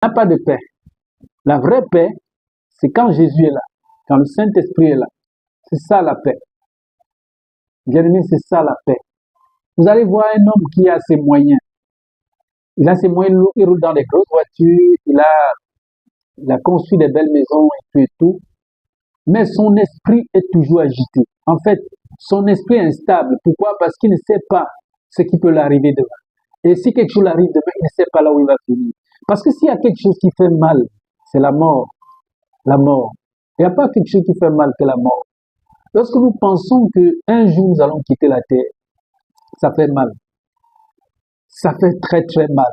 n'a pas de paix. La vraie paix, c'est quand Jésus est là, quand le Saint-Esprit est là. C'est ça la paix. Bien-aimé, c'est ça la paix. Vous allez voir un homme qui a ses moyens. Il a ses moyens, il roule dans des grosses voitures, il a construit des belles maisons et tout. Mais son esprit est toujours agité. En fait, son esprit est instable. Pourquoi? Parce qu'il ne sait pas ce qui peut l'arriver demain. Et si quelque chose l'arrive demain, il ne sait pas là où il va finir. Parce que s'il y a quelque chose qui fait mal, c'est la mort. La mort. Il n'y a pas quelque chose qui fait mal que la mort. Lorsque nous pensons qu'un jour nous allons quitter la terre, ça fait mal. Ça fait très très mal.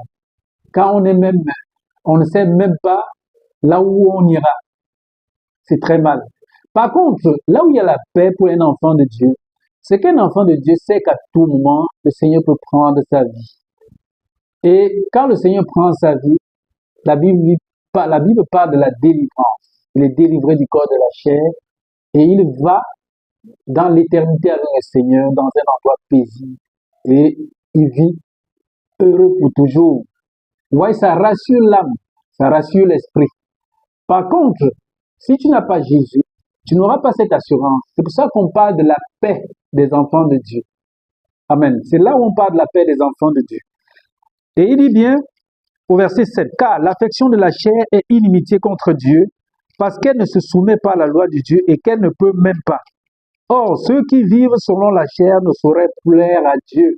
Quand on ne sait même pas là où on ira. C'est très mal. Par contre, là où il y a la paix pour un enfant de Dieu, c'est qu'un enfant de Dieu sait qu'à tout moment, le Seigneur peut prendre sa vie. Et quand le Seigneur prend sa vie, la Bible parle de la délivrance. Il est délivré du corps de la chair et il va dans l'éternité avec le Seigneur, dans un endroit paisible. Et il vit heureux pour toujours. Ouais, ça rassure l'âme, ça rassure l'esprit. Par contre, si tu n'as pas Jésus, tu n'auras pas cette assurance. C'est pour ça qu'on parle de la paix des enfants de Dieu. Amen. C'est là où on parle de la paix des enfants de Dieu. Et il dit bien, au verset 7, « Car l'affection de la chair est inimitié contre Dieu, parce qu'elle ne se soumet pas à la loi de Dieu et qu'elle ne peut même pas. Or, ceux qui vivent selon la chair ne sauraient plaire à Dieu. »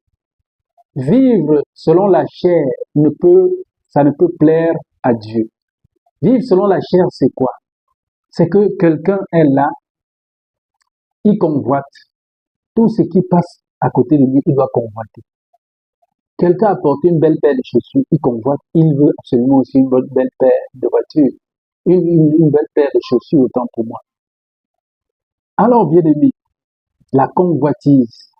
Vivre selon la chair, ça ne peut plaire à Dieu. Vivre selon la chair, c'est quoi? C'est que quelqu'un est là, il convoite. Tout ce qui passe à côté de lui, il doit convoiter. Quelqu'un a porté une belle paire de chaussures, il convoite, il veut absolument aussi une belle paire de voitures. Une belle paire de chaussures, autant pour moi. Alors, bien aimé, la convoitise.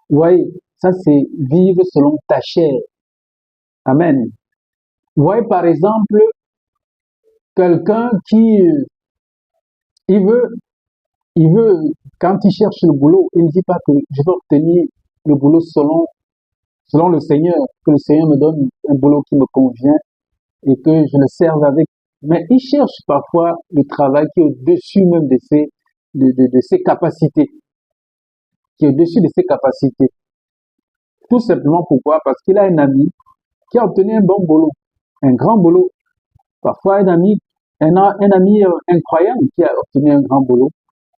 Vous voyez, ça c'est vivre selon ta chair. Amen. Vous voyez, par exemple, quelqu'un qui, il veut, quand il cherche le boulot, il ne dit pas que je veux obtenir le boulot selon le Seigneur, que le Seigneur me donne un boulot qui me convient et que je le serve avec. Mais il cherche parfois le travail qui est au-dessus même de ses capacités. Qui est au-dessus de ses capacités. Tout simplement pourquoi? Parce qu'il a un ami qui a obtenu un bon boulot, un grand boulot. Parfois un ami incroyable qui a obtenu un grand boulot.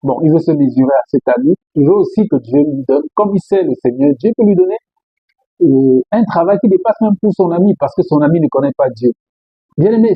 Bon, il veut se mesurer à cet ami. Il veut aussi que Dieu lui donne, comme il sait le Seigneur, Dieu peut lui donner un travail qui dépasse même pour son ami, parce que son ami ne connaît pas Dieu. Bien aimé,